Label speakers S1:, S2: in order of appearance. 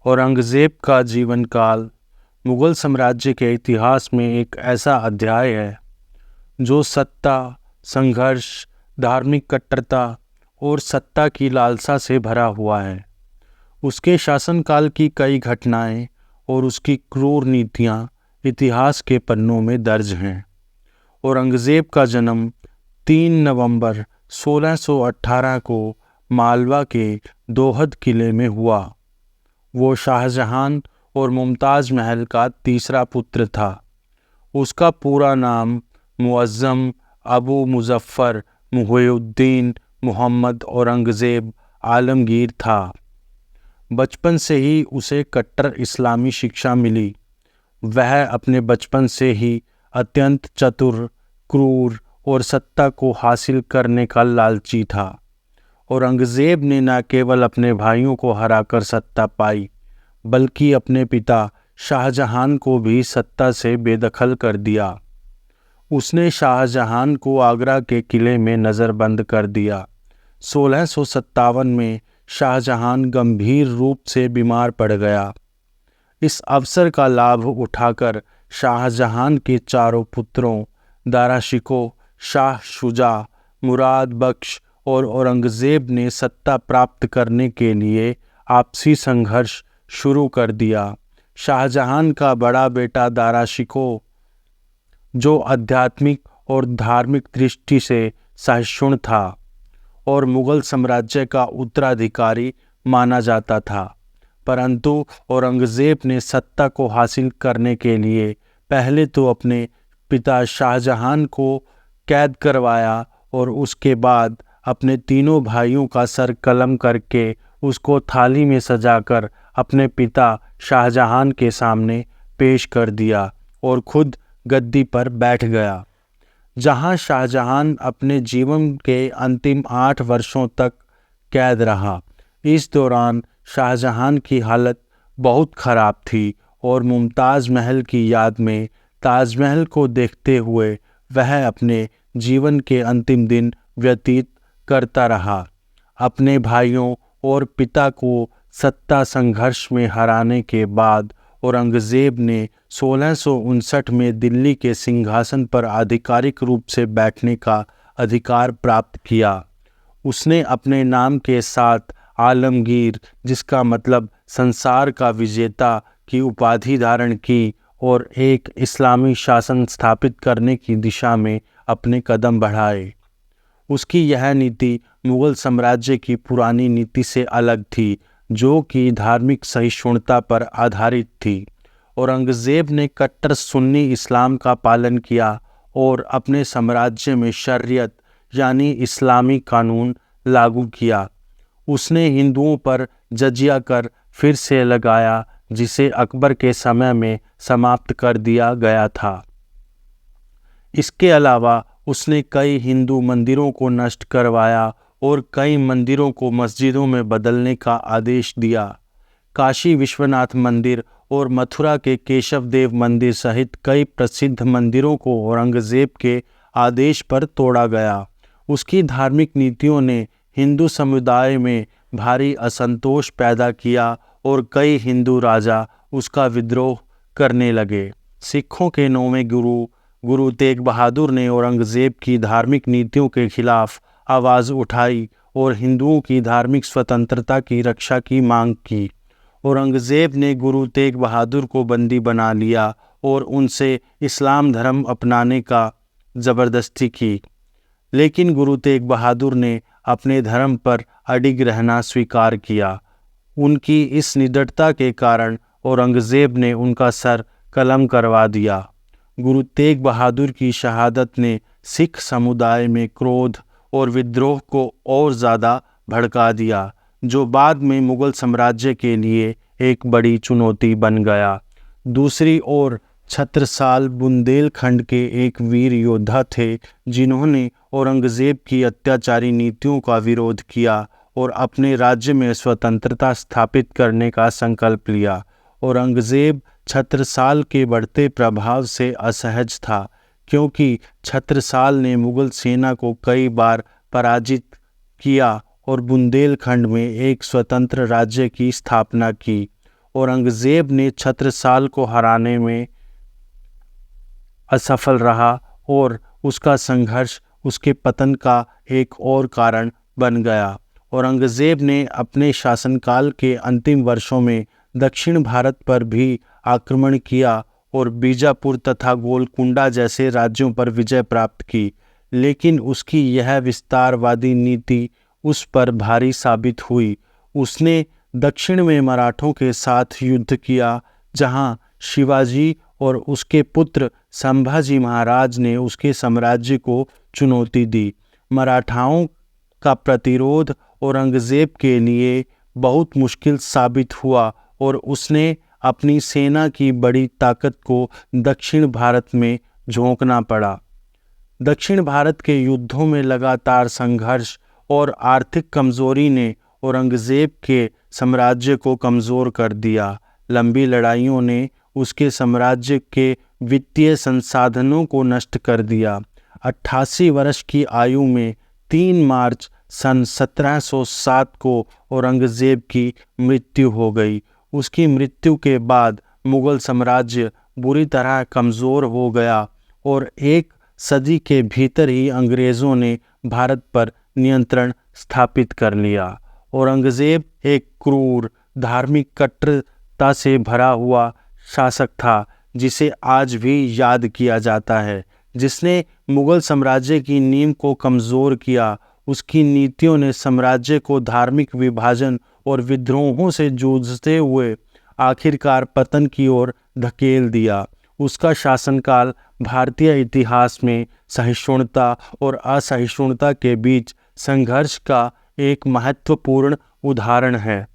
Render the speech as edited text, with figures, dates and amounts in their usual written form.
S1: औरंगज़ेब का जीवन काल मुग़ल साम्राज्य के इतिहास में एक ऐसा अध्याय है जो सत्ता, संघर्ष, धार्मिक कट्टरता और सत्ता की लालसा से भरा हुआ है। उसके शासनकाल की कई घटनाएं और उसकी क्रूर नीतियां इतिहास के पन्नों में दर्ज हैं। औरंगज़ेब का जन्म 3 नवंबर 1618 को मालवा के दोहद किले में हुआ। वो शाहजहां और मुमताज़ महल का तीसरा पुत्र था। उसका पूरा नाम मुअज़्ज़म अबू मुज़फ़्फ़र मुहिउद्दीन मोहम्मद औरंगज़ेब आलमगीर था। बचपन से ही उसे कट्टर इस्लामी शिक्षा मिली। वह अपने बचपन से ही अत्यंत चतुर, क्रूर और सत्ता को हासिल करने का लालची था। औरंगज़ेब ने न केवल अपने भाइयों को हराकर सत्ता पाई, बल्कि अपने पिता शाहजहां को भी सत्ता से बेदखल कर दिया। उसने शाहजहां को आगरा के किले में नज़रबंद कर दिया। 1657 में शाहजहां गंभीर रूप से बीमार पड़ गया। इस अवसर का लाभ उठाकर शाहजहां के चारों पुत्रों दारा शिकोह, शाह शुजा, मुराद बख्श और औरंगज़ेब ने सत्ता प्राप्त करने के लिए आपसी संघर्ष शुरू कर दिया। शाहजहां का बड़ा बेटा दारा शिकोह, जो आध्यात्मिक और धार्मिक दृष्टि से सहिष्णु था और मुग़ल साम्राज्य का उत्तराधिकारी माना जाता था, परंतु औरंगज़ेब ने सत्ता को हासिल करने के लिए पहले तो अपने पिता शाहजहां को कैद करवाया और उसके बाद अपने तीनों भाइयों का सर कलम करके उसको थाली में सजाकर अपने पिता शाहजहां के सामने पेश कर दिया और खुद गद्दी पर बैठ गया, जहां शाहजहां अपने जीवन के अंतिम 8 वर्षों तक कैद रहा। इस दौरान शाहजहां की हालत बहुत ख़राब थी और मुमताज़ महल की याद में ताजमहल को देखते हुए वह अपने जीवन के अंतिम दिन व्यतीत करता रहा। अपने भाइयों और पिता को सत्ता संघर्ष में हराने के बाद औरंगज़ेब ने 1659 में दिल्ली के सिंहासन पर आधिकारिक रूप से बैठने का अधिकार प्राप्त किया। उसने अपने नाम के साथ आलमगीर, जिसका मतलब संसार का विजेता, की उपाधि धारण की और एक इस्लामी शासन स्थापित करने की दिशा में अपने कदम बढ़ाए। उसकी यह नीति मुग़ल साम्राज्य की पुरानी नीति से अलग थी, जो कि धार्मिक सहिष्णुता पर आधारित थी। औरंगज़ेब ने कट्टर सुन्नी इस्लाम का पालन किया और अपने साम्राज्य में शरीयत यानी इस्लामी कानून लागू किया। उसने हिंदुओं पर जजिया कर फिर से लगाया, जिसे अकबर के समय में समाप्त कर दिया गया था। इसके अलावा उसने कई हिंदू मंदिरों को नष्ट करवाया और कई मंदिरों को मस्जिदों में बदलने का आदेश दिया। काशी विश्वनाथ मंदिर और मथुरा के केशव देव मंदिर सहित कई प्रसिद्ध मंदिरों को औरंगज़ेब के आदेश पर तोड़ा गया। उसकी धार्मिक नीतियों ने हिंदू समुदाय में भारी असंतोष पैदा किया और कई हिंदू राजा उसका विद्रोह करने लगे। सिखों के 9वें गुरु तेग बहादुर ने औरंगज़ेब की धार्मिक नीतियों के खिलाफ आवाज़ उठाई और हिंदुओं की धार्मिक स्वतंत्रता की रक्षा की मांग की। औरंगज़ेब ने गुरु तेग बहादुर को बंदी बना लिया और उनसे इस्लाम धर्म अपनाने का ज़बरदस्ती की, लेकिन गुरु तेग बहादुर ने अपने धर्म पर अडिग रहना स्वीकार किया। उनकी इस निडरता के कारण औरंगज़ेब ने उनका सर कलम करवा दिया। गुरु तेग बहादुर की शहादत ने सिख समुदाय में क्रोध और विद्रोह को और ज़्यादा भड़का दिया, जो बाद में मुग़ल साम्राज्य के लिए एक बड़ी चुनौती बन गया। दूसरी ओर छत्रसाल बुंदेलखंड के एक वीर योद्धा थे, जिन्होंने औरंगज़ेब की अत्याचारी नीतियों का विरोध किया और अपने राज्य में स्वतंत्रता स्थापित करने का संकल्प लिया। औरंगज़ेब छत्रसाल के बढ़ते प्रभाव से असहज था, क्योंकि छत्रसाल ने मुग़ल सेना को कई बार पराजित किया और बुंदेलखंड में एक स्वतंत्र राज्य की स्थापना की। औरंगज़ेब ने छत्रसाल को हराने में असफल रहा और उसका संघर्ष उसके पतन का एक और कारण बन गया। औरंगज़ेब ने अपने शासनकाल के अंतिम वर्षों में दक्षिण भारत पर भी आक्रमण किया और बीजापुर तथा गोलकुंडा जैसे राज्यों पर विजय प्राप्त की, लेकिन उसकी यह विस्तारवादी नीति उस पर भारी साबित हुई। उसने दक्षिण में मराठों के साथ युद्ध किया, जहां शिवाजी और उसके पुत्र संभाजी महाराज ने उसके साम्राज्य को चुनौती दी। मराठाओं का प्रतिरोध औरंगज़ेब के लिए बहुत मुश्किल साबित हुआ और उसने अपनी सेना की बड़ी ताकत को दक्षिण भारत में झोंकना पड़ा। दक्षिण भारत के युद्धों में लगातार संघर्ष और आर्थिक कमजोरी ने औरंगज़ेब के साम्राज्य को कमज़ोर कर दिया। लंबी लड़ाइयों ने उसके साम्राज्य के वित्तीय संसाधनों को नष्ट कर दिया। 88 वर्ष की आयु में 3 मार्च सन 1707 को औरंगज़ेब की मृत्यु हो गई। उसकी मृत्यु के बाद मुग़ल साम्राज्य बुरी तरह कमज़ोर हो गया और एक सदी के भीतर ही अंग्रेज़ों ने भारत पर नियंत्रण स्थापित कर लिया। औरंगज़ेब एक क्रूर, धार्मिक कट्टरता से भरा हुआ शासक था, जिसे आज भी याद किया जाता है, जिसने मुग़ल साम्राज्य की नींव को कमज़ोर किया। उसकी नीतियों ने साम्राज्य को धार्मिक विभाजन और विद्रोहों से जूझते हुए आखिरकार पतन की ओर धकेल दिया। उसका शासनकाल भारतीय इतिहास में सहिष्णुता और असहिष्णुता के बीच संघर्ष का एक महत्वपूर्ण उदाहरण है।